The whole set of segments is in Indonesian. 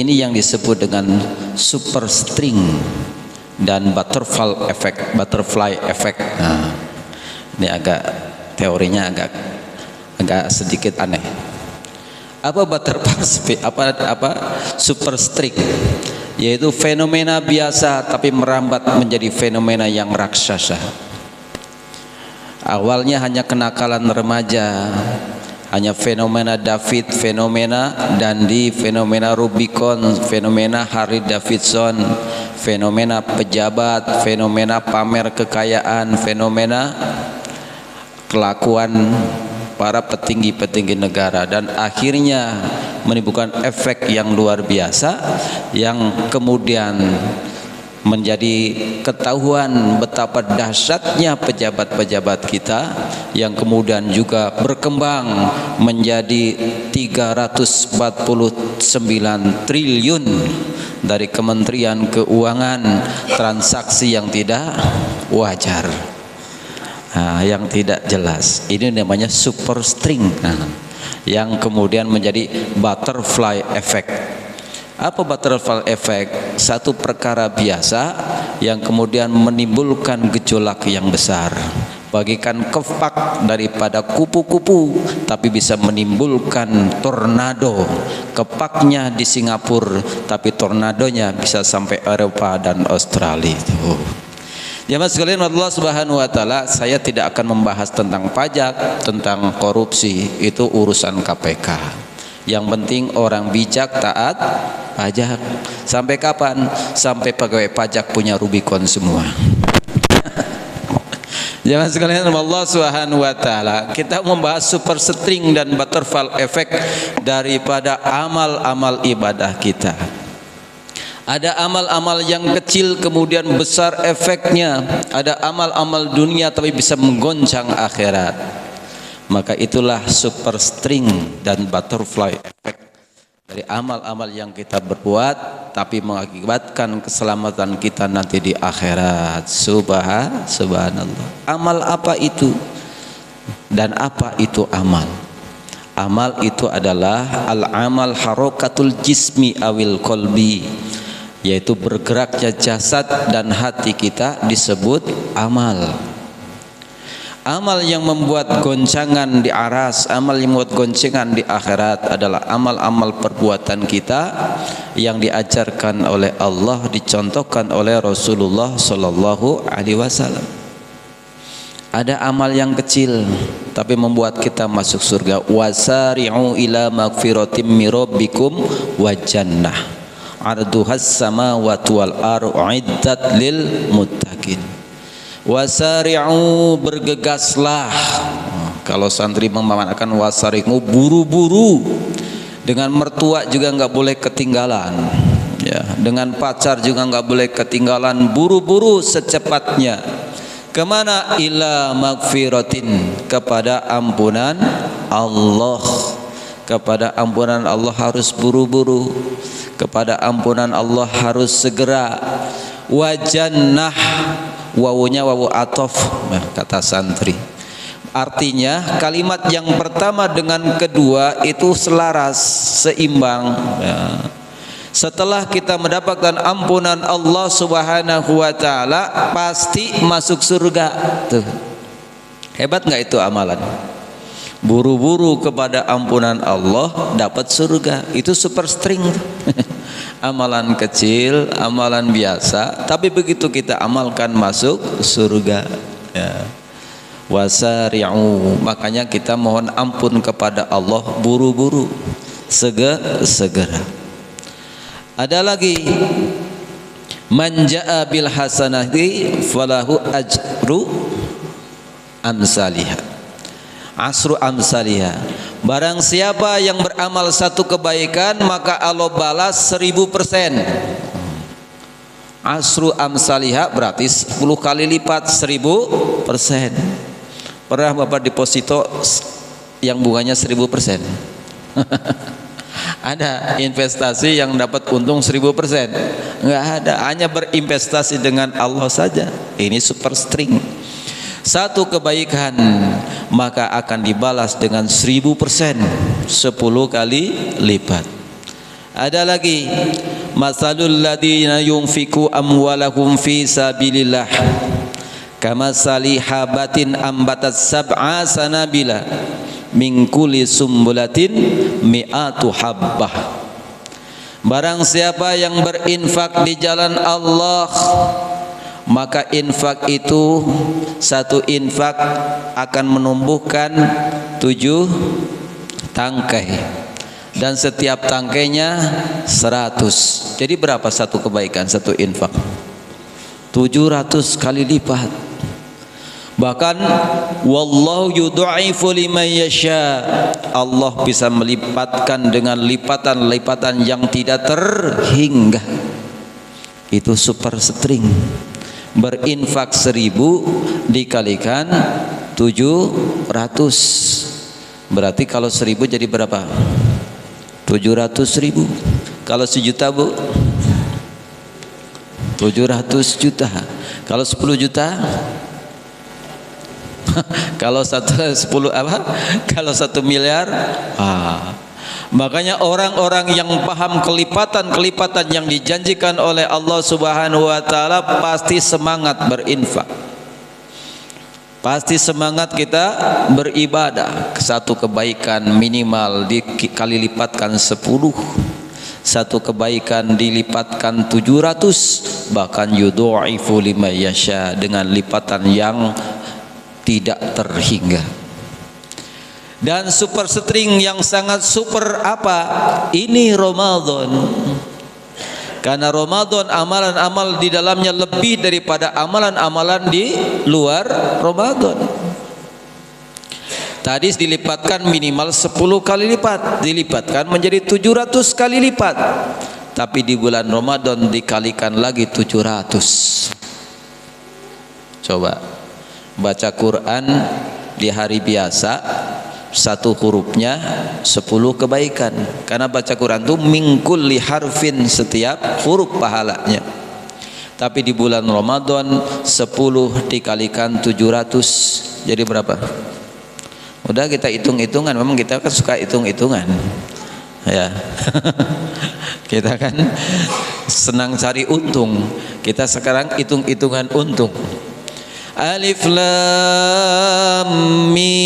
Ini yang disebut dengan super string dan butterfly effect. Nah, ini agak teorinya agak sedikit aneh. Apa super string? Yaitu fenomena biasa tapi merambat menjadi fenomena yang raksasa. Awalnya hanya kenakalan remaja, hanya fenomena David, fenomena Dandi, fenomena Rubicon, fenomena Harley Davidson, fenomena pejabat, fenomena pamer kekayaan, fenomena kelakuan para petinggi-petinggi negara, dan akhirnya menimbulkan efek yang luar biasa yang kemudian menjadi ketahuan betapa dahsyatnya pejabat-pejabat kita, yang kemudian juga berkembang menjadi 349 triliun dari Kementerian Keuangan, transaksi yang tidak wajar, yang tidak jelas. Ini namanya super string, yang kemudian menjadi butterfly effect. Apa butterfly effect? Satu perkara biasa yang kemudian menimbulkan gejolak yang besar, bagikan kepak daripada kupu-kupu, tapi bisa menimbulkan tornado. Kepaknya di Singapura, tapi tornadonya bisa sampai Eropa dan Australia. Jemaah sekalian Allah Subhanahu wa taala, saya tidak akan membahas tentang pajak, tentang korupsi, itu urusan KPK. Yang penting orang bijak taat pajak. Sampai kapan? Sampai pegawai pajak punya Rubicon semua. Jemaah sekalian Allah Subhanahu wa taala, kita membahas super string dan butterfly effect daripada amal-amal ibadah kita. Ada amal-amal yang kecil kemudian besar efeknya, ada amal-amal dunia tapi bisa menggoncang akhirat. Maka itulah super string dan butterfly effect dari amal-amal yang kita berbuat tapi mengakibatkan keselamatan kita nanti di akhirat. Subhanallah. Amal apa itu? Dan apa itu amal? Amal itu adalah al-amal harokatul jismi awil kolbi, yaitu bergeraknya jasad dan hati kita disebut amal. Amal yang membuat goncangan di aras, amal yang membuat goncangan di akhirat adalah amal-amal perbuatan kita yang diajarkan oleh Allah, dicontohkan oleh Rasulullah Sallallahu Alaihi Wasallam. Ada amal yang kecil tapi membuat kita masuk surga. Wasari'u ila magfiratim min rabbikum wa jannah arduhas samawati wal ardu uiddat lil muttaqin. Wasari'u, bergegaslah. Kalau santri memaknakan wasari'u, buru-buru. Dengan mertua juga nggak boleh ketinggalan, ya. Dengan pacar juga nggak boleh ketinggalan, buru-buru secepatnya. Kemana? Ila magfiratin, kepada ampunan Allah. Kepada ampunan Allah harus buru-buru, kepada ampunan Allah harus segera. Wa jannah, wawunya wawu atof, kata santri. Artinya kalimat yang pertama dengan kedua itu selaras, seimbang, ya. Setelah kita mendapatkan ampunan Allah Subhanahu wa taala, pasti masuk surga. Tuh. Hebat nggak itu amalan? Buru-buru kepada ampunan Allah dapat surga. Itu super string. Amalan kecil, amalan biasa, tapi begitu kita amalkan masuk surga, ya. Wasari'u, makanya kita mohon ampun kepada Allah buru-buru, segera. Ada lagi, man jaa bil hasanati falahu ajru amsalihah. Asru amsalihah. Barang siapa yang beramal satu kebaikan, maka Allah balas 1000%. Asru amsalihah berarti 10 kali lipat, 1000%. Pernah Bapak deposito yang bunganya 1000%? Ada investasi yang dapat untung 1000%? Enggak ada, hanya berinvestasi dengan Allah saja. Ini super string. Satu kebaikan maka akan dibalas dengan 1000%, 10 kali lipat. Ada lagi, masalul ladina yunfiku amwalahum fi sabilillah kamasali habatin ambatat sab'a sanabila min kulli sumbulatin mi'atu habbah. Barang siapa yang berinfak di jalan Allah, maka infak itu, satu infak akan menumbuhkan 7 tangkai, dan setiap tangkainya 100. Jadi berapa satu kebaikan, satu infak? 700 kali lipat. Bahkan wallahu yudha'ifu liman yasha, Allah bisa melipatkan dengan lipatan-lipatan yang tidak terhingga. Itu super string. Berinfak 1000 dikalikan 700, berarti kalau 1000 jadi berapa? 700.000. Kalau 1 juta bu, 700 juta. Kalau 10 juta, kalau 10 apa? Kalau 1 miliar. Makanya orang-orang yang paham kelipatan-kelipatan yang dijanjikan oleh Allah Subhanahu wa taala pasti semangat berinfak. Pasti semangat kita beribadah. Satu kebaikan minimal dikali lipatkan 10. Satu kebaikan dilipatkan 700, bahkan yudha'ifu liman yasha, dengan lipatan yang tidak terhingga. Dan super string yang sangat super apa? Ini Ramadan. Karena Ramadan amalan-amal di dalamnya lebih daripada amalan-amalan di luar Ramadan. Tadi dilipatkan minimal 10 kali lipat, dilipatkan menjadi 700 kali lipat. Tapi di bulan Ramadan dikalikan lagi 700. Coba baca Quran di hari biasa, satu hurufnya 10 kebaikan. Karena baca Quran itu min kulli harfin, setiap huruf pahalanya. Tapi di bulan Ramadan 10 dikalikan 700 jadi berapa? Udah kita hitung-hitungan, memang kita kan suka hitung-hitungan ya. Kita kan senang cari untung. Kita sekarang hitung-hitungan untung. Alif lam mim.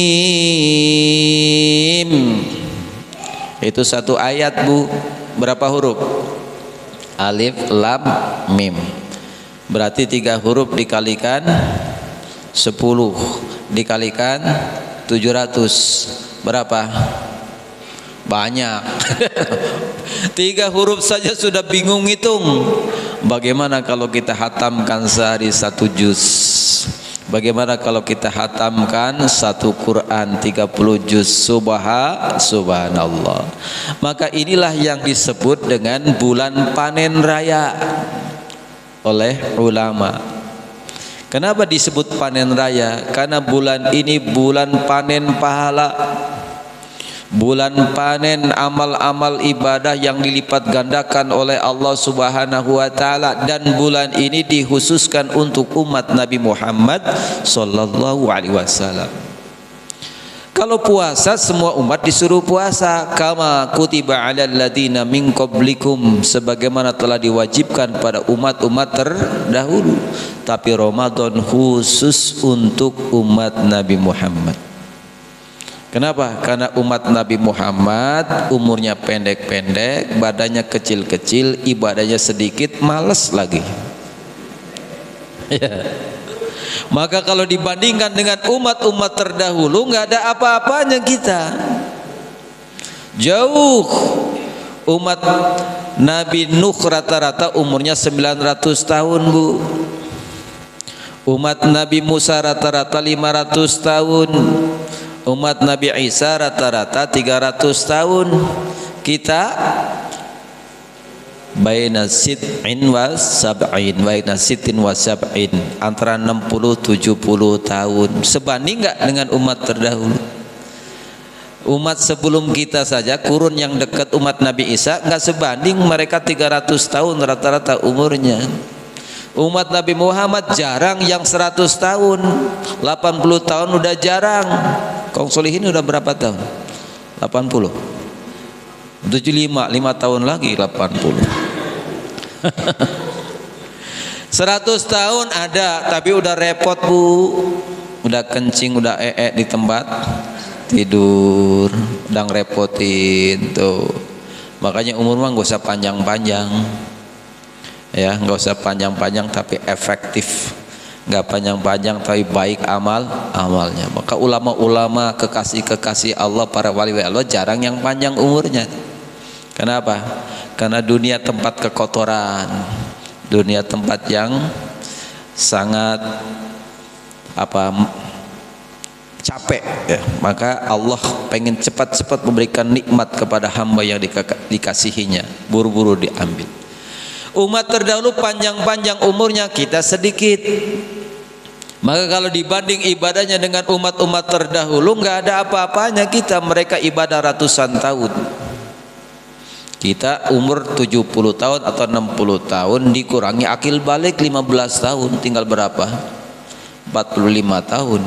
Itu satu ayat bu, berapa huruf? Alif lam mim. Berarti 3 huruf dikalikan 10 dikalikan 700 berapa? Banyak. 3 huruf saja sudah bingung hitung. Bagaimana kalau kita hatamkan sehari 1 juz? Bagaimana kalau kita hatamkan 1 Quran 30 juz? Subhanallah. Maka inilah yang disebut dengan bulan panen raya oleh ulama. Kenapa disebut panen raya? Karena bulan ini bulan panen pahala, bulan panen amal-amal ibadah yang dilipat gandakan oleh Allah Subhanahu wa taala, dan bulan ini dikhususkan untuk umat Nabi Muhammad sallallahu alaihi wasallam. Kalau puasa, semua umat disuruh puasa, kama kutiba 'alal ladzina min qablikum, sebagaimana telah diwajibkan pada umat-umat terdahulu. Tapi Ramadan khusus untuk umat Nabi Muhammad. Kenapa? Karena umat Nabi Muhammad umurnya pendek-pendek, badannya kecil-kecil, ibadahnya sedikit, malas lagi. Ya. Maka kalau dibandingkan dengan umat-umat terdahulu, nggak ada apa-apanya kita. Jauh. Umat Nabi Nuh rata-rata umurnya 900 tahun bu. Umat Nabi Musa rata-rata 500 tahun. Umat Nabi Isa rata-rata 300 tahun. Kita baina sit'in wa sab'in, baina sit'in wa sab'in, antara 60-70 tahun. Sebanding enggak dengan umat terdahulu? Umat sebelum kita saja, kurun yang dekat umat Nabi Isa, enggak sebanding, mereka 300 tahun rata-rata umurnya. Umat Nabi Muhammad jarang yang 100 tahun, 80 tahun udah jarang. Kaum solihin udah berapa tahun? 80. 75, 5 tahun lagi 80. 100 tahun ada, tapi udah repot Bu, udah kencing, udah di tempat tidur, udah ngerepotin tuh. Makanya umur mah gak usah panjang-panjang ya, gak usah panjang-panjang tapi efektif, gak panjang-panjang tapi baik amalnya. Maka ulama-ulama kekasih Allah, para wali Allah jarang yang panjang umurnya. Kenapa? Karena dunia tempat kekotoran, dunia tempat yang sangat capek ya. Maka Allah pengen cepat-cepat memberikan nikmat kepada hamba yang dikasihinya, buru-buru diambil. Umat terdahulu panjang-panjang umurnya, kita sedikit. Maka kalau dibanding ibadahnya dengan umat-umat terdahulu, nggak ada apa-apanya kita. Mereka ibadah ratusan tahun, kita umur 70 tahun atau 60 tahun, dikurangi akil balik 15 tahun, tinggal berapa? 45 tahun.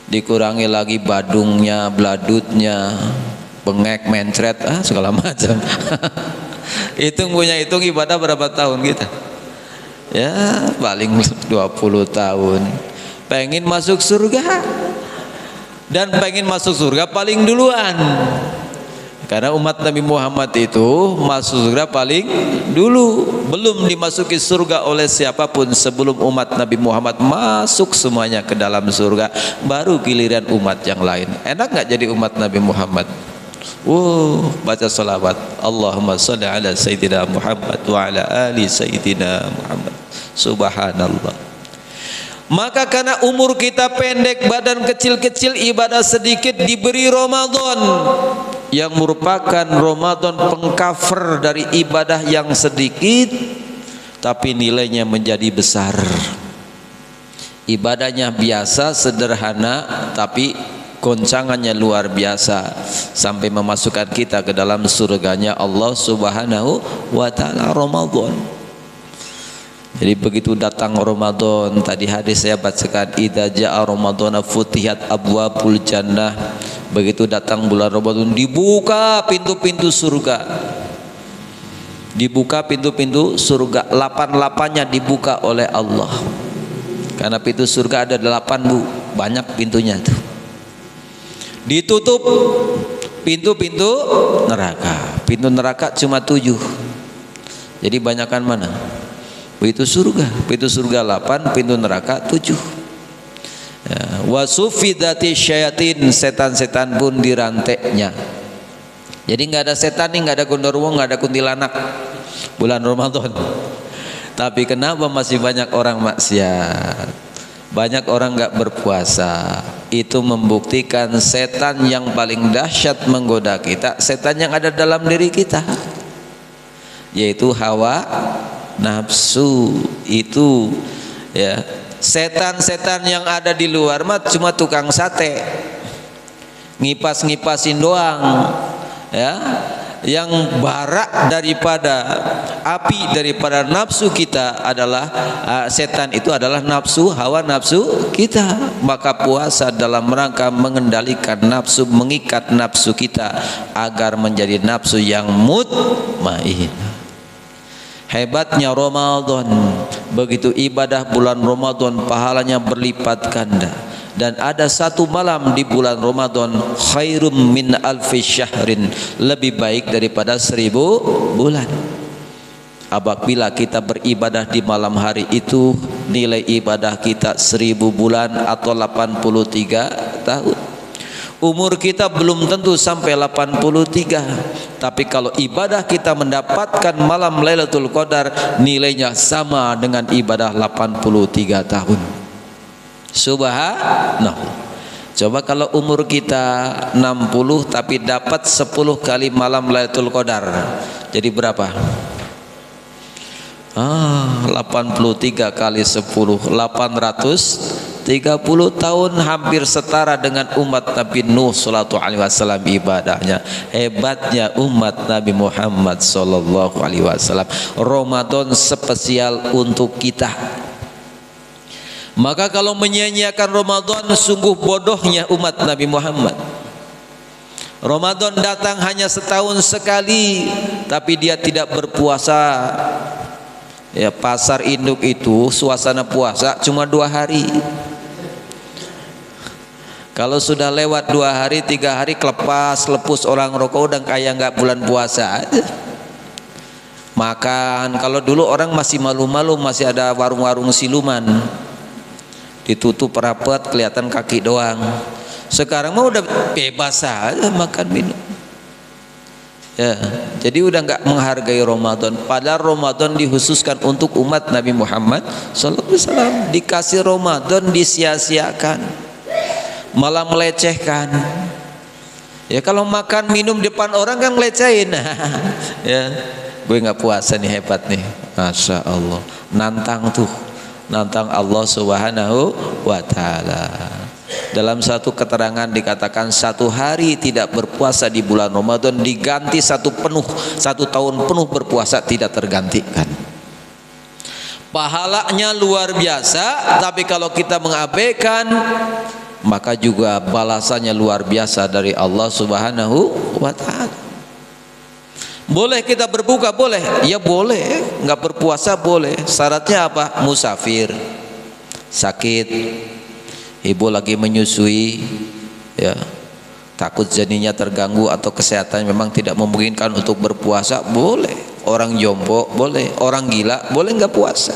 Dikurangi lagi badungnya, bladutnya, bengek, mencret, segala macam. Hitung ibadah berapa tahun kita? Ya paling 20 tahun. Pengen masuk surga, dan pengen masuk surga paling duluan. Karena umat Nabi Muhammad itu masuk surga paling dulu. Belum dimasuki surga oleh siapapun sebelum umat Nabi Muhammad masuk semuanya ke dalam surga, baru giliran umat yang lain. Enak gak jadi umat Nabi Muhammad? Baca salawat, Allahumma sholli ala Sayyidina Muhammad wa ala ali Sayyidina Muhammad. Subhanallah. Maka karena umur kita pendek, badan kecil-kecil, ibadah sedikit, diberi Ramadan yang merupakan Ramadan pengcover dari ibadah yang sedikit tapi nilainya menjadi besar. Ibadahnya biasa, sederhana, tapi goncangannya luar biasa sampai memasukkan kita ke dalam surganya Allah Subhanahu wa ta'ala. Ramadan. Jadi begitu datang Ramadan, tadi hadis saya bacakan, idza jaa Ramadan futihat abwabul jannah. Begitu datang bulan Ramadan, dibuka pintu-pintu surga. Dibuka pintu-pintu surga, 8-8-nya dibuka oleh Allah. Karena pintu surga ada 8 Bu, banyak pintunya tuh. Ditutup pintu-pintu neraka. Pintu neraka cuma 7. Jadi banyakan mana? Pintu surga 8, pintu neraka 7. Ya, wasufidati syayatin, setan-setan pun dirantainya. Jadi nggak ada setan nih, nggak ada gondorwo, nggak ada kuntilanak bulan Ramadan. Tapi kenapa masih banyak orang maksiat, banyak orang nggak berpuasa? Itu membuktikan setan yang paling dahsyat menggoda kita, setan yang ada dalam diri kita, yaitu hawa nafsu. Itu ya, setan-setan yang ada di luar mah cuma tukang sate, ngipas-ngipasin doang ya. Yang barak daripada api, daripada nafsu kita adalah setan itu adalah nafsu, hawa nafsu kita. Maka puasa dalam rangka mengendalikan nafsu, mengikat nafsu kita agar menjadi nafsu yang mutmain. Hebatnya Ramadan, begitu ibadah bulan Ramadan pahalanya berlipat ganda. Dan ada satu malam di bulan Ramadan khairum min alfi syahrin, lebih baik daripada 1000 bulan. Apabila kita beribadah di malam hari itu, nilai ibadah kita 1000 bulan atau 83 tahun. Umur kita belum tentu sampai 83, tapi kalau ibadah kita mendapatkan malam Lailatul Qadar, nilainya sama dengan ibadah 83 tahun. Subhanallah. Coba kalau umur kita 60 tapi dapat 10 kali malam Lailatul Qadar, jadi berapa? 83 kali 10, 830 tahun, hampir setara dengan umat Nabi Nuh sallallahu alaihi wasallam ibadahnya. Hebatnya umat Nabi Muhammad sallallahu alaihi wasallam. Ramadan spesial untuk kita. Maka kalau menyia-nyiakan Ramadan, sungguh bodohnya umat Nabi Muhammad. Ramadan datang hanya setahun sekali, tapi dia tidak berpuasa. Ya, pasar induk itu suasana puasa cuma 2 hari. Kalau sudah lewat 2 hari, 3 hari kelepas lepus orang rokok udah kayak nggak bulan puasa aja. Makan, kalau dulu orang masih malu-malu, masih ada warung-warung siluman, ditutup rapat kelihatan kaki doang. Sekarang mah udah bebas aja makan minum. Ya, jadi udah nggak menghargai Ramadan. Padahal Ramadan dikhususkan untuk umat Nabi Muhammad SAW. Dikasih Ramadan disia-siakan, malah melecehkan. Ya, kalau makan minum depan orang kan ngelecehin. Ya, gue nggak puasa nih, hebat nih, masya Allah. Nantang tuh, nantang Allah Subhanahu wa Ta'ala. Dalam satu keterangan dikatakan 1 hari tidak berpuasa di bulan Ramadan diganti 1 tahun penuh berpuasa tidak tergantikan. Pahalanya luar biasa, tapi kalau kita mengabaikan maka juga balasannya luar biasa dari Allah Subhanahu wa Ta'ala. Boleh kita berbuka? Boleh, ya boleh. Nggak berpuasa boleh. Syaratnya apa? Musafir, sakit, ibu lagi menyusui, ya, takut janinnya terganggu atau kesehatan memang tidak memungkinkan untuk berpuasa, boleh. Orang jompo boleh, orang gila boleh nggak puasa.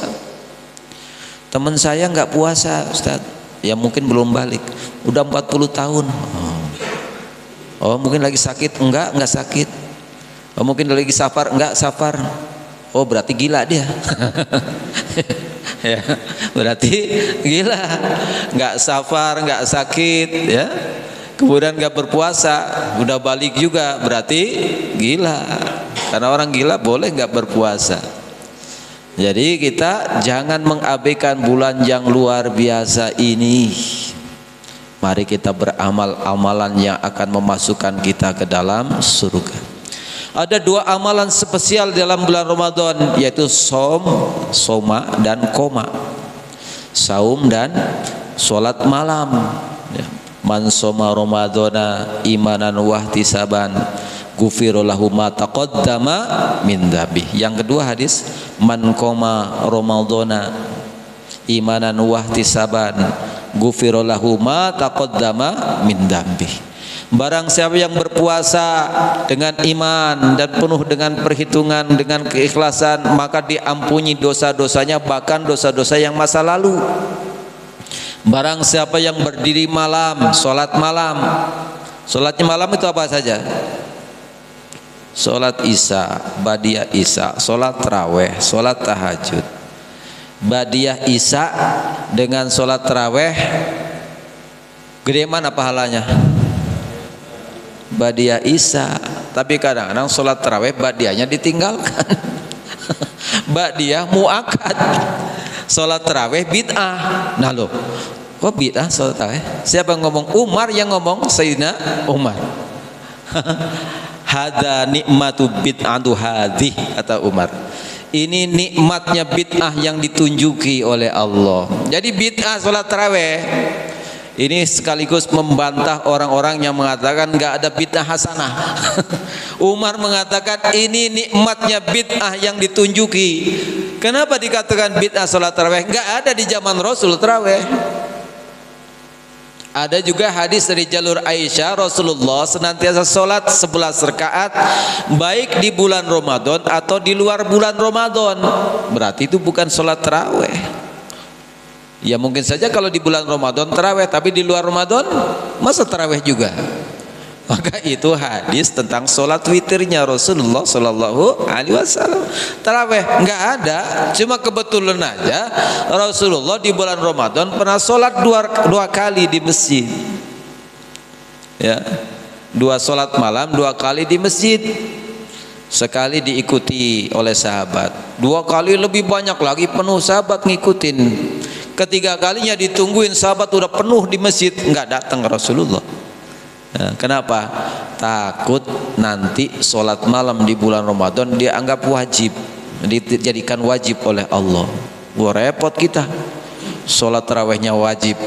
Teman saya nggak puasa, Ustaz, ya mungkin belum balik, udah 40 tahun. Oh mungkin lagi sakit? Enggak sakit. Oh mungkin lagi safar? Enggak safar. Oh berarti gila dia. Ya, berarti gila, nggak safar, nggak sakit, ya, kemudian nggak berpuasa, udah balik juga, berarti gila. Karena orang gila boleh nggak berpuasa. Jadi kita jangan mengabaikan bulan yang luar biasa ini. Mari kita beramal amalan yang akan memasukkan kita ke dalam surga. Ada 2 amalan spesial dalam bulan Ramadan, yaitu soma dan koma. Saum dan sholat malam. Man soma Ramadana imanan wahtisaban ghufira lahu ma taqaddama min dzambih. Yang kedua hadis, man qoma Ramadana imanan wahtisaban ghufira lahu ma taqaddama min dzambih. Barang siapa yang berpuasa dengan iman dan penuh dengan perhitungan, dengan keikhlasan, maka diampuni dosa-dosanya, bahkan dosa-dosa yang masa lalu. Barang siapa yang berdiri malam, sholat malam. Sholatnya malam itu apa saja? Sholat isya, badiah isya, sholat taraweh, sholat tahajud. Badiah isya dengan sholat taraweh, gede mana pahalanya? Badiah isya. Tapi kadang-kadang sholat taraweh badiahnya ditinggalkan. Badiah muakkad, sholat taraweh bid'ah. Nah loh, kok bid'ah sholat taraweh? Siapa yang ngomong? Umar yang ngomong, Sayyidina Umar. Hada nikmatu bid'atu hadhi, kata Umar. Ini nikmatnya bid'ah yang ditunjuki oleh Allah. Jadi bid'ah sholat taraweh ini sekaligus membantah orang-orang yang mengatakan nggak ada bid'ah hasanah. Umar mengatakan ini nikmatnya bid'ah yang ditunjuki. Kenapa dikatakan bid'ah sholat taraweh? Nggak ada di zaman Rasul taraweh. Ada juga hadis dari jalur Aisyah, Rasulullah senantiasa sholat 11 rakaat baik di bulan Ramadan atau di luar bulan Ramadan. Berarti itu bukan sholat taraweh. Ya mungkin saja kalau di bulan Ramadan taraweh, tapi di luar Ramadan masa taraweh juga. Maka itu hadis tentang sholat witirnya Rasulullah Sallallahu Alaihi Wasallam. Taraweh nggak ada, cuma kebetulan aja Rasulullah di bulan Ramadan pernah sholat dua kali di masjid. Ya, 2 sholat malam 2 kali di masjid. Sekali diikuti oleh sahabat, 2 kali lebih banyak lagi penuh sahabat ngikutin. Ketiga kalinya ditungguin sahabat udah penuh di masjid, nggak datang Rasulullah. Nah, kenapa? Takut nanti sholat malam di bulan Ramadan dianggap wajib, dijadikan wajib oleh Allah. Wah repot kita, sholat tarawehnya wajib.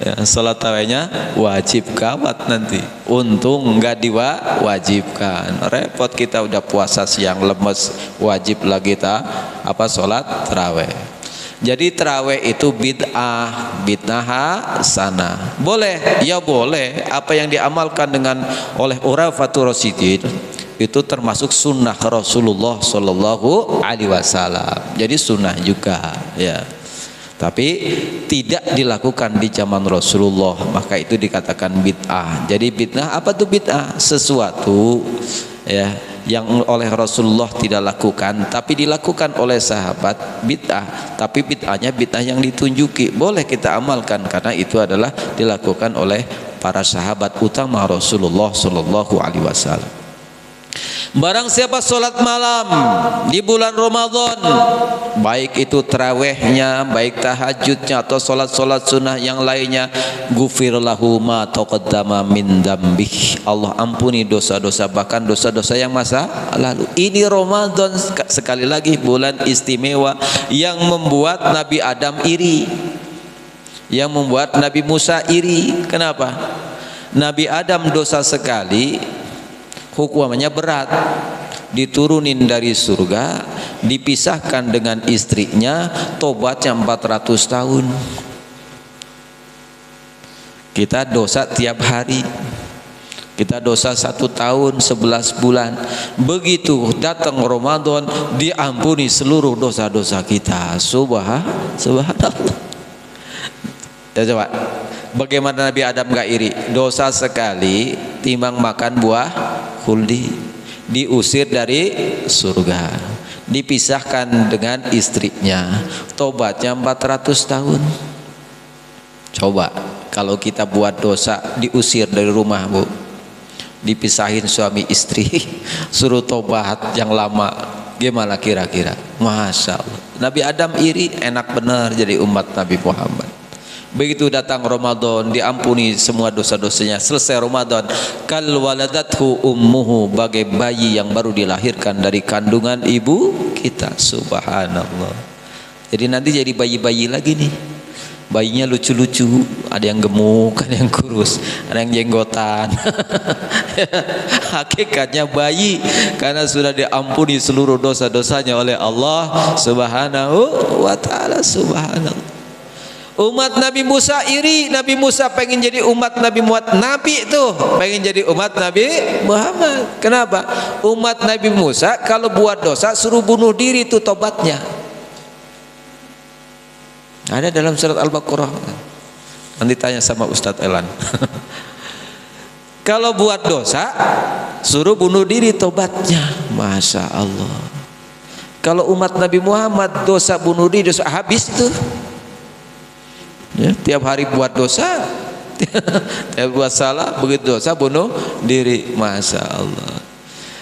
Ya, sholat tarawihnya wajib gawat nanti. Untung nggak diwajibkan. Repot kita udah puasa siang lemes, wajib lagi sholat tarawih. Jadi tarawih itu bid'ah hasanah. Boleh, ya boleh. Apa yang diamalkan oleh Khulafaur Rasyidin itu termasuk sunnah Rasulullah Shallallahu Alaihi Wasallam. Jadi sunnah juga, ya. Tapi tidak dilakukan di zaman Rasulullah, maka itu dikatakan bid'ah. Jadi bid'ah apa tuh bid'ah? Sesuatu ya yang oleh Rasulullah tidak lakukan tapi dilakukan oleh sahabat, bid'ah. Tapi bid'ahnya bid'ah yang ditunjuki, boleh kita amalkan karena itu adalah dilakukan oleh para sahabat utama Rasulullah Shallallahu Alaihi Wasallam. Barang siapa sholat malam di bulan Ramadan, baik itu tarawihnya, baik tahajudnya atau sholat-sholat sunnah yang lainnya, gufir lahu ma taqaddama min dambih, Allah ampuni dosa-dosa, bahkan dosa-dosa yang masa lalu. Ini Ramadan, sekali lagi bulan istimewa yang membuat Nabi Adam iri, yang membuat Nabi Musa iri. Kenapa? Nabi Adam dosa sekali, hukumannya berat, diturunin dari surga, dipisahkan dengan istrinya, tobatnya 400 tahun. Kita dosa tiap hari, kita dosa 1 tahun 11 bulan. Begitu datang Ramadan, diampuni seluruh dosa-dosa kita. Subhanallah. Ya, coba bagaimana Nabi Adam gak iri? Dosa sekali timbang makan buah khuldi, diusir dari surga, dipisahkan dengan istrinya, tobatnya 400 tahun. Coba kalau kita buat dosa, diusir dari rumah, Bu, dipisahin suami istri, suruh tobat yang lama, gimana kira-kira? Masya Allah. Nabi Adam iri, enak benar jadi umat Nabi Muhammad. Begitu datang Ramadan, diampuni semua dosa-dosanya. Selesai Ramadan, kal waladathu ummuhu, bagai bayi yang baru dilahirkan dari kandungan ibu kita. Subhanallah. Jadi nanti jadi bayi-bayi lagi nih. Bayinya lucu-lucu, ada yang gemuk, ada yang kurus, ada yang jenggotan. Hakikatnya bayi karena sudah diampuni seluruh dosa-dosanya oleh Allah Subhanahu wa taala. Subhanallah. Umat Nabi Musa iri, Nabi Musa pengen jadi umat Nabi Muhammad. Nabi tuh pengen jadi umat Nabi Muhammad. Kenapa? Umat Nabi Musa kalau buat dosa suruh bunuh diri, itu tobatnya. Ada dalam surat Al-Baqarah. Nanti tanya sama Ustadz Elan. Kalau buat dosa suruh bunuh diri, tobatnya. Masya Allah. Kalau umat Nabi Muhammad dosa bunuh diri, dosa habis itu. Ya, tiap hari buat dosa, tiap buat salah, begitu dosa bunuh diri. Masya Allah.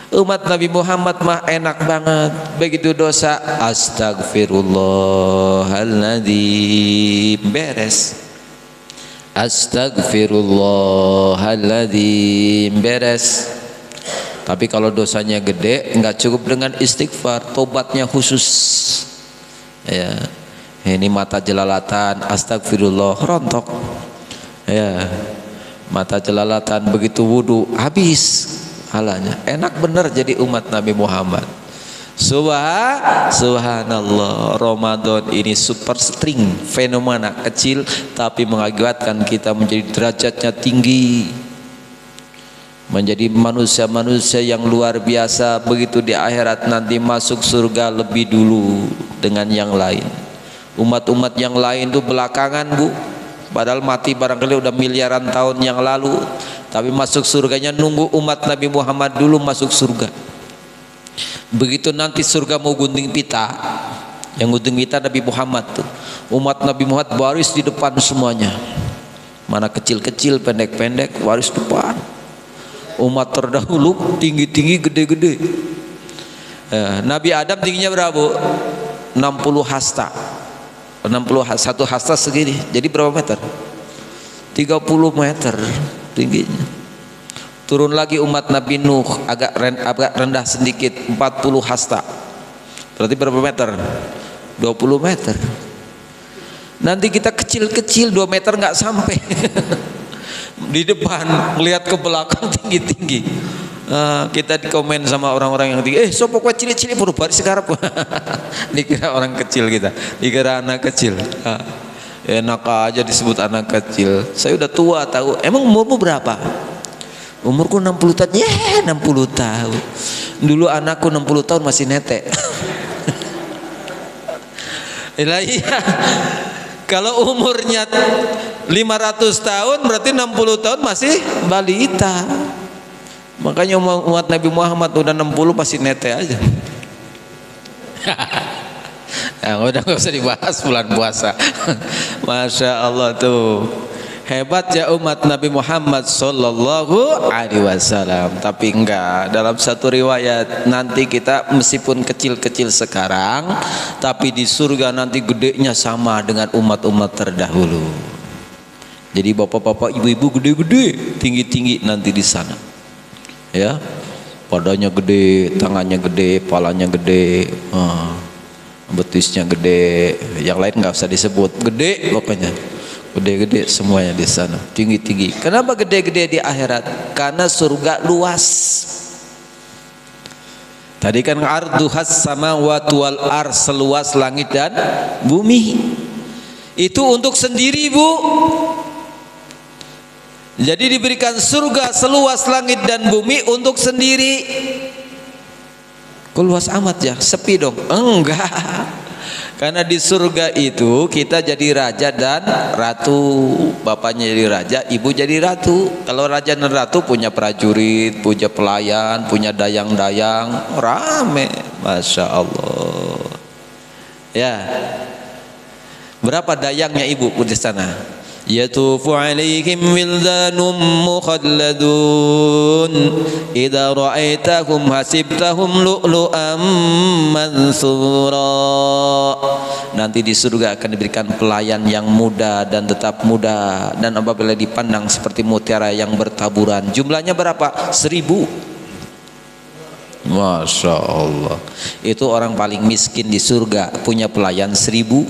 Umat Nabi Muhammad mah enak banget, begitu dosa astagfirullahaladzim, beres. Astagfirullahaladzim, beres. Tapi kalau dosanya gede, nggak cukup dengan istighfar, tobatnya khusus. Ya. Ini mata jelalatan, astagfirullah, rontok. Ya, mata jelalatan, begitu wudu habis halanya. Enak bener jadi umat Nabi Muhammad. Subhanallah. Ramadan ini super string, fenomena kecil tapi mengakibatkan kita menjadi derajatnya tinggi, menjadi manusia-manusia yang luar biasa. Begitu di akhirat nanti masuk surga lebih dulu dengan yang lain. Umat-umat yang lain itu belakangan, Bu, padahal mati barangkali udah miliaran tahun yang lalu, tapi masuk surganya nunggu umat Nabi Muhammad dulu masuk surga. Begitu nanti surga mau gunting pita, yang gunting pita Nabi Muhammad tuh, umat Nabi Muhammad baris di depan semuanya, mana kecil-kecil, pendek-pendek, baris depan. Umat terdahulu tinggi-tinggi, gede-gede. Nabi Adam tingginya berapa, Bu? 60 hasta. 61 hasta segini, jadi berapa meter? 30 meter tingginya. Turun lagi umat Nabi Nuh, agak rendah sedikit, 40 hasta. Berarti berapa meter? 20 meter. Nanti kita kecil-kecil 2 meter nggak sampai. Di depan melihat ke belakang tinggi-tinggi. Kita dikomen sama orang-orang yang tinggi, sopo kue cilik-cilik baru baris sekarang. Dikira orang kecil kita, dikira anak kecil. Enak aja disebut anak kecil. Saya udah tua tahu. Emang umurmu berapa? Umurku 60 tahun. 60 tahun. Dulu anakku 60 tahun masih netek. Iya. Kalau umurnya 500 tahun berarti 60 tahun masih balita. Makanya umat Nabi Muhammad udah 60 masih nete aja. Udah gak usah dibahas bulan puasa. Masya Allah tuh. Hebat ya umat Nabi Muhammad sallallahu alaihi wasallam. Tapi enggak, dalam satu riwayat nanti kita meskipun kecil-kecil sekarang, tapi di surga nanti gedenya sama dengan umat-umat terdahulu. Jadi bapak-bapak, ibu-ibu gede-gede, tinggi-tinggi nanti di sana. Ya, badannya gede, tangannya gede, palanya gede, betisnya gede, yang lain nggak usah disebut, gede pokoknya, gede-gede semuanya di sana, tinggi-tinggi. Kenapa gede-gede di akhirat? Karena surga luas. Tadi kan arduhas samawati wal ardh, seluas langit dan bumi. Itu untuk sendiri, Bu. Jadi diberikan surga seluas langit dan bumi untuk sendiri. Kok luas amat ya? Sepi dong? Enggak. Karena di surga itu kita jadi raja dan ratu. Bapaknya jadi raja, ibu jadi ratu. Kalau raja dan ratu punya prajurit, punya pelayan, punya dayang-dayang, rame. Masya Allah. Ya. Berapa dayangnya ibu di sana? Yatufu alaihim wildanum mukhalladun idza ra'aitahum hasibtahum lu'lu'am mansura. Nanti di surga akan diberikan pelayan yang muda dan tetap muda, dan apabila dipandang seperti mutiara yang bertaburan. Jumlahnya berapa? 1000. Masya Allah. Itu orang paling miskin di surga punya pelayan 1000.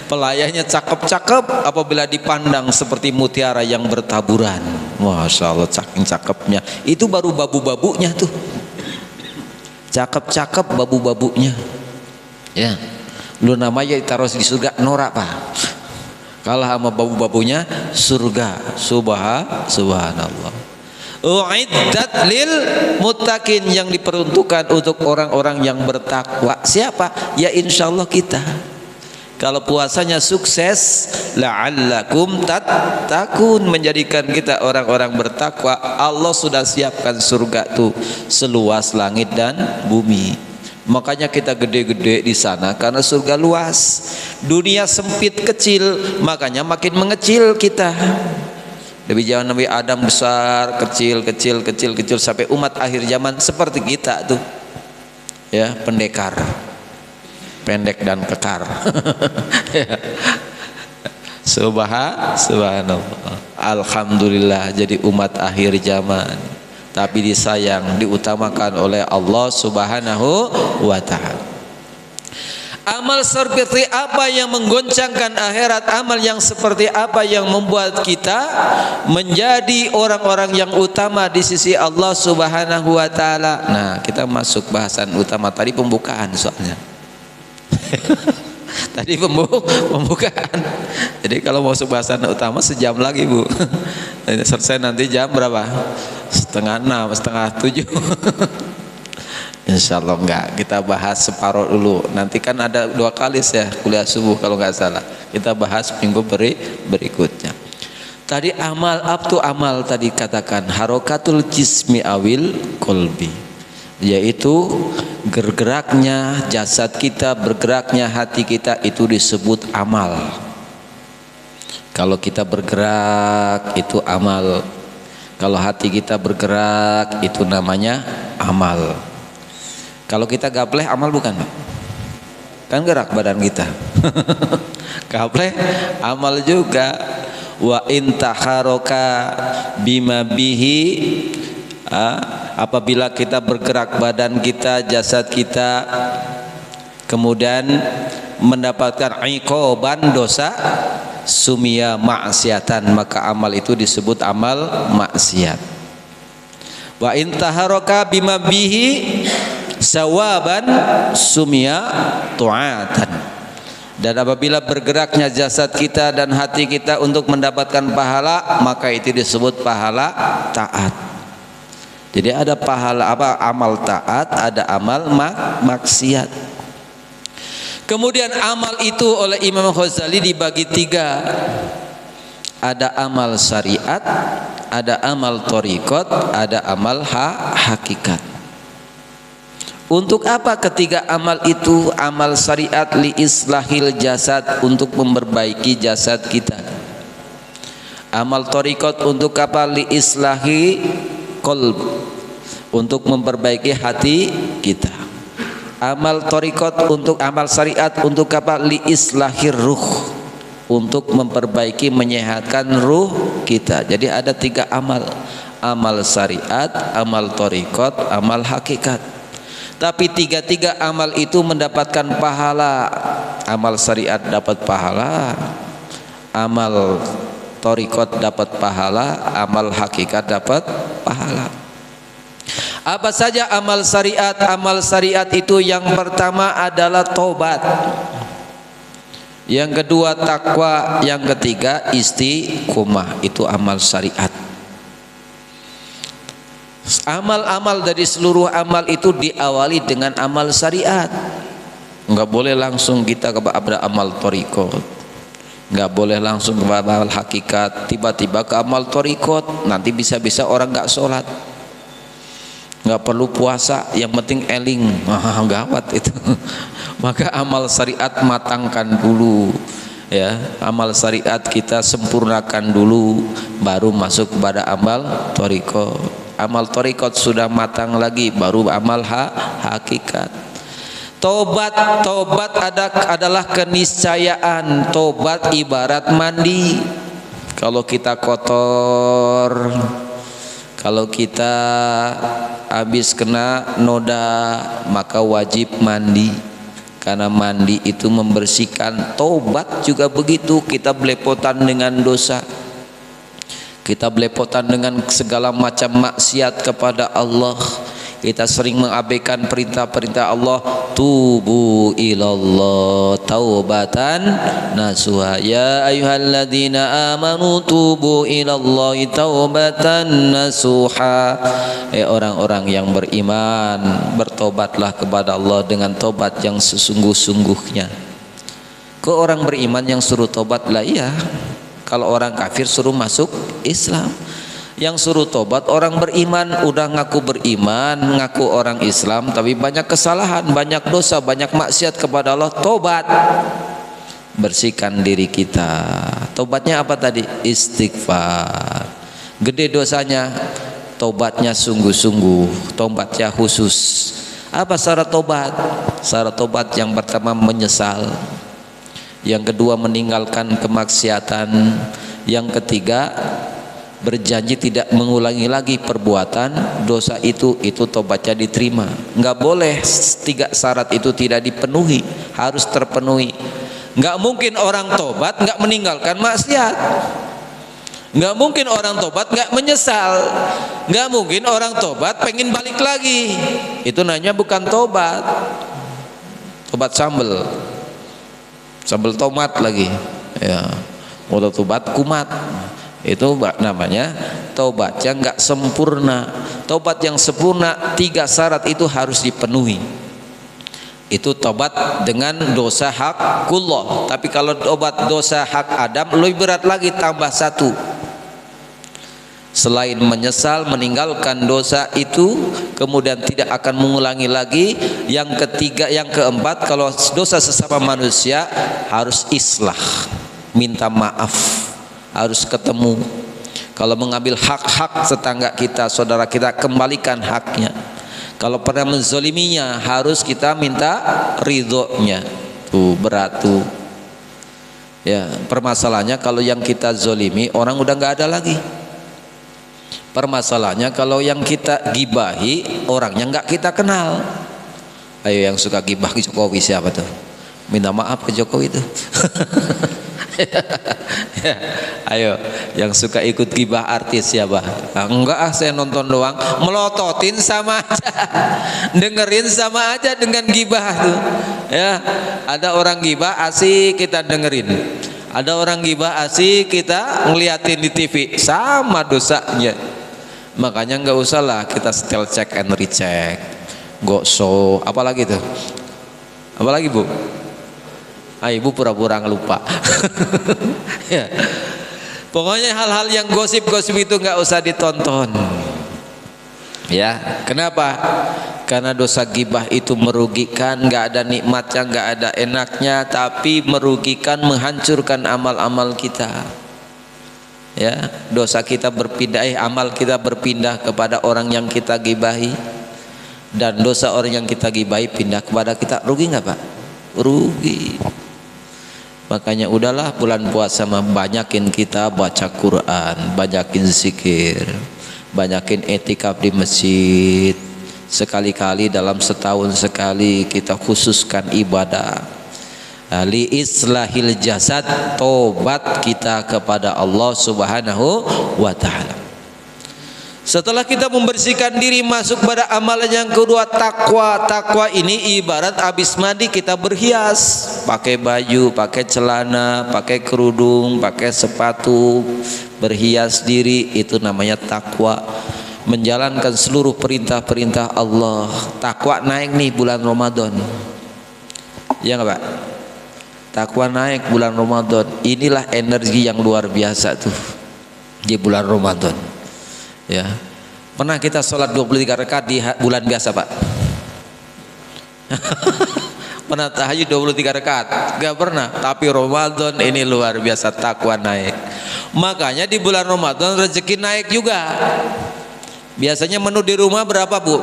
Pelayannya cakep-cakep, apabila dipandang seperti mutiara yang bertaburan. Masya Allah, saking cakepnya. Itu baru babu-babunya tuh. Cakep-cakep babu-babunya. Ya, lu namanya ditaruh di surga norak pak. Kalah sama babu-babunya surga. Subhanallah. Uiddat lil muttaqin, yang diperuntukkan untuk orang-orang yang bertakwa. Siapa? Ya insyaallah kita. Kalau puasanya sukses, la'allakum tattaqun, menjadikan kita orang-orang bertakwa. Allah sudah siapkan surga tuh seluas langit dan bumi. Makanya kita gede-gede di sana karena surga luas. Dunia sempit kecil, makanya makin mengecil kita. Dari zaman Nabi Adam besar, kecil sampai umat akhir zaman seperti kita tuh. Ya, pendekar. Pendek dan kekar. Subhanallah. Alhamdulillah jadi umat akhir zaman, tapi disayang, diutamakan oleh Allah Subhanahu wa ta'ala. Amal seperti apa yang menggoncangkan akhirat? Amal yang seperti apa yang membuat kita menjadi orang-orang yang utama di sisi Allah Subhanahu wa ta'ala? Nah, kita masuk bahasan utama tadi, pembukaan soalnya. Tadi pembukaan. Jadi kalau mau bahasan utama sejam lagi, Bu. Selesai nanti jam berapa? 5:30, 6:30, 7. Insya Allah enggak, kita bahas separuh dulu. Nanti kan ada 2 kali ya kuliah subuh kalau nggak salah. Kita bahas minggu berikutnya. Tadi amal, amal tadi katakan harokatul jismi awil kolbi, yaitu bergeraknya jasad kita, bergeraknya hati kita, itu disebut amal. Kalau kita bergerak itu amal, kalau hati kita bergerak itu namanya amal. Kalau kita gapleh amal bukan, Pak? Kan gerak badan kita. Gapleh amal juga. Wa intaharoka bima bihi, apabila kita bergerak badan kita, jasad kita kemudian mendapatkan iqoban dosa, sumia maksiatan, maka amal itu disebut amal maksiat. Wa in taharaka bima bihi sawaban sumia tu'atan. Dan apabila bergeraknya jasad kita dan hati kita untuk mendapatkan pahala, maka itu disebut pahala taat. Jadi ada pahala apa? Amal taat, ada amal maksiat. Kemudian amal itu oleh Imam Ghazali dibagi 3. Ada amal syariat, ada amal thariqat, ada amal hakikat. Untuk apa ketiga amal itu? Amal syariat li islahil jasad, untuk memperbaiki jasad kita. Amal thariqat untuk apa? Li islahi qalb, untuk memperbaiki hati kita. Amal thariqat untuk amal syariat untuk apa? Li islahir ruh, untuk memperbaiki menyehatkan ruh kita. Jadi ada 3 amal. Amal syariat, amal thariqat, amal hakikat. Tapi 3 amal itu mendapatkan pahala. Amal syariat dapat pahala, amal thariqat dapat pahala, amal hakikat dapat pahala. Apa saja amal syariat? Amal syariat itu yang pertama adalah tobat, yang kedua takwa, yang ketiga istiqomah. Itu amal syariat. Amal-amal dari seluruh amal itu diawali dengan amal syariat. Enggak boleh langsung kita kepada amal thariqat, enggak boleh langsung kepada amal hakikat, tiba-tiba ke amal thariqat, nanti bisa-bisa orang enggak sholat, enggak perlu puasa, yang penting eling. Gawat itu. Maka amal syariat matangkan dulu, ya. Amal syariat kita sempurnakan dulu, baru masuk kepada amal thariqat. Amal thariqat sudah matang lagi, baru amal hakikat. Tobat adalah keniscayaan. Tobat ibarat mandi. Kalau kita kotor, kalau kita habis kena noda, maka wajib mandi, karena mandi itu membersihkan. Tobat juga begitu, kita belepotan dengan dosa, kita belepotan dengan segala macam maksiat kepada Allah, kita sering mengabaikan perintah-perintah Allah. Tubu ilallah taubatan nasuha, ya ayyuhalladzina amanu tubu ilallahi taubatan nasuha. Orang-orang yang beriman, bertobatlah kepada Allah dengan tobat yang sesungguh-sungguhnya. Ke orang beriman yang suruh tobat lah, iya. Kalau orang kafir suruh masuk Islam. Yang suruh tobat orang beriman, udah ngaku beriman, ngaku orang Islam, tapi banyak kesalahan, banyak dosa, banyak maksiat kepada Allah. Tobat, bersihkan diri kita. Tobatnya apa tadi? Istighfar. Gede dosanya, tobatnya sungguh-sungguh, tobatnya khusus. Apa syarat tobat? Syarat tobat yang pertama menyesal, yang kedua meninggalkan kemaksiatan, yang ketiga berjanji tidak mengulangi lagi perbuatan dosa itu tobatnya diterima. Enggak boleh 3 syarat itu tidak dipenuhi, harus terpenuhi. Enggak mungkin orang tobat enggak meninggalkan maksiat, enggak mungkin orang tobat enggak menyesal, enggak mungkin orang tobat pengen balik lagi. Itu namanya bukan tobat. Tobat sambel tomat lagi, ya. Mau tobat kumat, itu namanya tobat yang enggak sempurna. Tobat yang sempurna 3 syarat itu harus dipenuhi. Itu tobat dengan dosa hakullah. Tapi kalau tobat dosa hak Adam lebih berat lagi, tambah 1. Selain menyesal, meninggalkan dosa itu, kemudian tidak akan mengulangi lagi. Yang ketiga, yang keempat, kalau dosa sesama manusia harus islah, minta maaf, harus ketemu. Kalau mengambil hak-hak tetangga kita, saudara kita, kembalikan haknya. Kalau pernah menzoliminya, harus kita minta ridhonya. Tuh berat tuh, ya. Permasalahannya kalau yang kita zolimi orang udah nggak ada lagi. Permasalahannya kalau yang kita gibahi orangnya nggak kita kenal, Ayo yang suka gibah ke Jokowi siapa tuh? Minta maaf ke Jokowi itu. Ya, ayo yang suka ikut gibah artis siapa? Enggak saya nonton doang. Melototin sama aja. Dengerin sama aja dengan gibah tuh. Ya, ada orang gibah asik kita dengerin. Ada orang gibah asik kita ngeliatin di TV, sama dosanya. Makanya nggak usah lah kita setel check and recheck, gak so, apalagi tuh, apalagi Bu? Ibu pura-pura lupa. Ya. Pokoknya hal-hal yang gosip-gosip itu nggak usah ditonton. Ya, kenapa? Karena dosa gibah itu merugikan, nggak ada nikmatnya, nggak ada enaknya, tapi merugikan, menghancurkan amal-amal kita. Ya, dosa kita berpindah, amal kita berpindah kepada orang yang kita gibahi, dan dosa orang yang kita gibahi pindah kepada kita. Rugi nggak Pak? Rugi. Makanya udahlah bulan puasa banyakin kita baca Quran, banyakin zikir, banyakin etikaf di masjid. Sekali-kali dalam setahun sekali kita khususkan ibadah li islahil jasad, tobat kita kepada Allah Subhanahu wa ta'ala. Setelah kita membersihkan diri, masuk pada amalan yang kedua, takwa. Takwa ini ibarat habis mandi kita berhias, pakai baju, pakai celana, pakai kerudung, pakai sepatu, berhias diri, itu namanya takwa. Menjalankan seluruh perintah-perintah Allah. Takwa naik nih bulan Ramadan. Ya enggak Pak? Takwa naik bulan Ramadan. Inilah energi yang luar biasa tuh di bulan Ramadan. Ya. Pernah kita sholat 23 rakaat di bulan biasa Pak? Pernah tahajud 23 rakaat? Gak pernah. Tapi Ramadan ini luar biasa, takwa naik. Makanya di bulan Ramadan rezeki naik juga. Biasanya menu di rumah berapa Bu?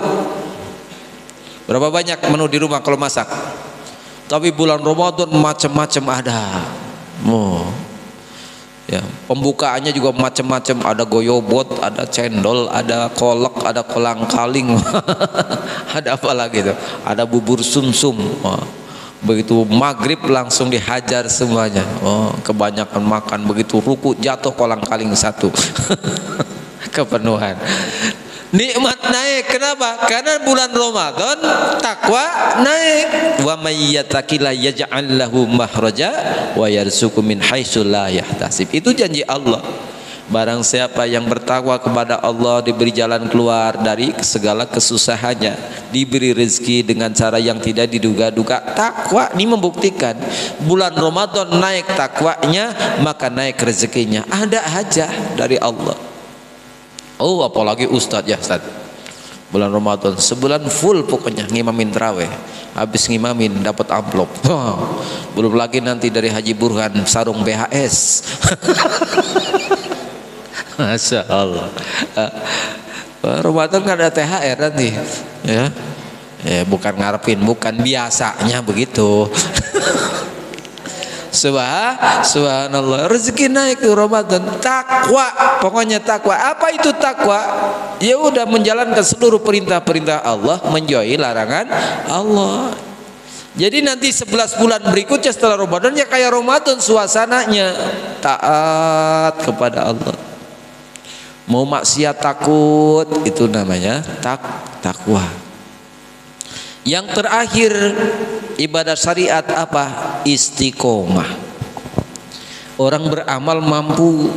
Berapa banyak menu di rumah kalau masak? Tapi bulan Ramadan macam-macam ada. Ya, pembukaannya juga macam-macam, ada goyobot, ada cendol, ada kolak, ada kolang-kaling. Ada apa lagi tuh? Ada bubur sumsum. Begitu maghrib langsung dihajar semuanya. Kebanyakan makan, begitu ruku jatuh kolang-kaling satu. Kepenuhan. Nikmat naik. Kenapa? Karena bulan Ramadan takwa naik. Wa may yattaqilla yaj'al lahu makhraja wa yarzuqhu min haitsu la yahtasib. Itu janji Allah. Barang siapa yang bertakwa kepada Allah, diberi jalan keluar dari segala kesusahannya, diberi rezeki dengan cara yang tidak diduga-duga. Takwa ini membuktikan bulan Ramadan naik takwanya, maka naik rezekinya. Ada aja dari Allah. Oh, apalagi Ustadz ya Ustadz, bulan Ramadan sebulan full pokoknya ngimamin tarawih. Habis ngimamin dapat amplop. Belum lagi nanti dari Haji Burhan sarung BHS. Masya Allah. Ramadan nggak ada THR nanti, ya. Bukan ngarepin, bukan biasanya begitu. Subhanallah, rezeki naik di Ramadan. Takwa, pokoknya takwa. Apa itu takwa? Ya udah menjalankan seluruh perintah-perintah Allah, menjauhi larangan Allah. Jadi nanti 11 bulan berikutnya setelah Ramadan ya kayak Ramadan suasananya, taat kepada Allah. Mau maksiat takut, itu namanya takwa. Yang terakhir ibadah syariat apa? Istiqomah. Orang beramal mampu,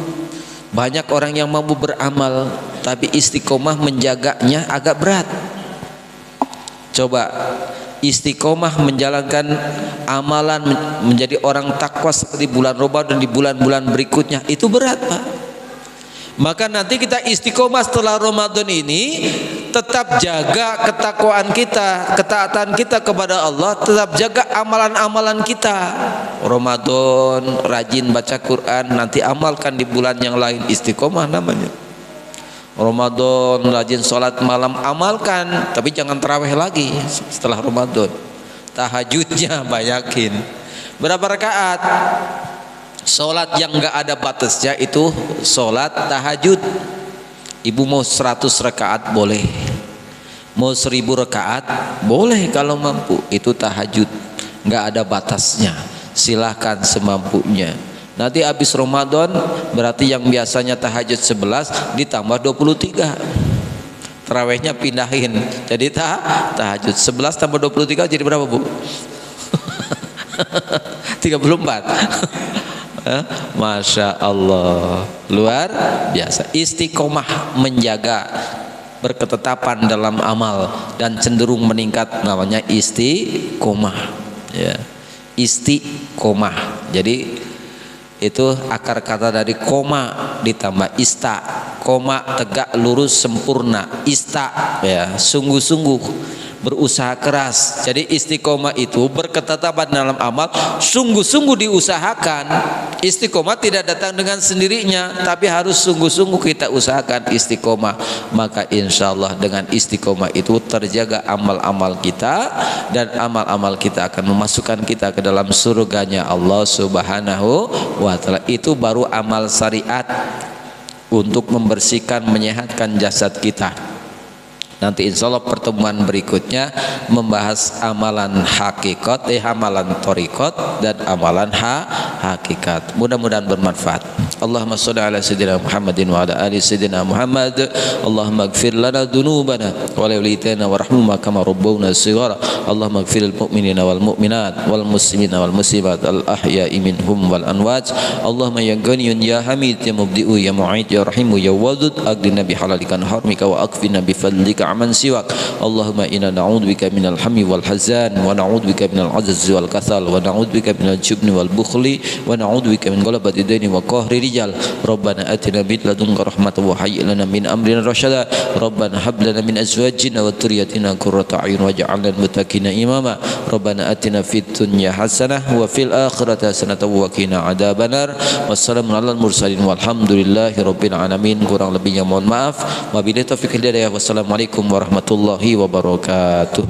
banyak orang yang mampu beramal, tapi istiqomah menjaganya agak berat. Coba istiqomah menjalankan amalan menjadi orang takwa seperti bulan Ramadan di bulan-bulan berikutnya, itu berat Pak. Maka nanti kita istiqomah setelah Ramadan ini, tetap jaga ketakwaan kita, ketaatan kita kepada Allah, tetap jaga amalan-amalan kita. Ramadan rajin baca Quran, nanti amalkan di bulan yang lain, istiqomah namanya. Ramadan rajin sholat malam, amalkan, tapi jangan tarawih lagi setelah Ramadan. Tahajudnya banyakin. Berapa rakaat? Sholat yang enggak ada batasnya itu sholat tahajud. Ibu mau 100 rakaat boleh, Mau 1000 rakaat boleh kalau mampu, itu tahajud, nggak ada batasnya, silahkan semampunya. Nanti habis Ramadan berarti yang biasanya tahajud 11 ditambah 23, tarawehnya pindahin jadi tahajud 11 tambah 23 jadi berapa Bu? 34. Masya Allah, luar biasa. Istiqomah menjaga berketetapan dalam amal dan cenderung meningkat, namanya istiqomah ya. Istiqomah, jadi itu akar kata dari koma ditambah ista, koma tegak lurus sempurna, ista ya sungguh-sungguh berusaha keras. Jadi istiqomah itu berketetapan dalam amal, sungguh-sungguh diusahakan. Istiqomah tidak datang dengan sendirinya, tapi harus sungguh-sungguh kita usahakan istiqomah. Maka insya Allah dengan istiqomah itu terjaga amal-amal kita, dan amal-amal kita akan memasukkan kita ke dalam surganya Allah Subhanahu wa Ta'ala. Itu baru amal syariat untuk membersihkan, menyehatkan jasad kita. Nanti insya Allah pertemuan berikutnya membahas amalan hakikat, amalan torikot, dan amalan hakikat. Mudah-mudahan bermanfaat. Allahumma sholli ala sayyidina Muhammadin wa ala ali sayyidina Muhammad. Allahumma ighfir lana dhunubana wa liwalidayna warhamhuma kama rabbawna shighara. Allahumma ighfir lil mu'minina wal mu'minat wal muslimina wal muslimat al ahya'i minhum wal amwat. Allahumma ya ghaniyun ya hamid ya mubdi'u ya mu'id ya rahimu ya wadud, aghdina bi halalikan harmika wa akfina bi fadlika aman siwak. Allahumma inna na'udzubika minal hammi wal hazan wa na'udzubika minal ajzi wal kasal wa na'udzubika minal jubni wal bukhli wa na'udzubika min ghalabati daini wa qahri rijal. Rabbana atina min ladunka rahmatan wa hayyi lana min amrina rasyada. Rabbana hab lana min azwajina wa dhurriyyatina qurrata a'yun waj'alna lil muttaqina imama. Rabbana atina fid dunya hasanah wa fil akhirati hasanah wa qina adzabannar. Wassalamu alal mursalin walhamdulillahi rabbil alamin. Kurang lebihnya mohon maaf. Wabillahi taufiq hidayah. Wassalamualaikum warahmatullahi wabarakatuh.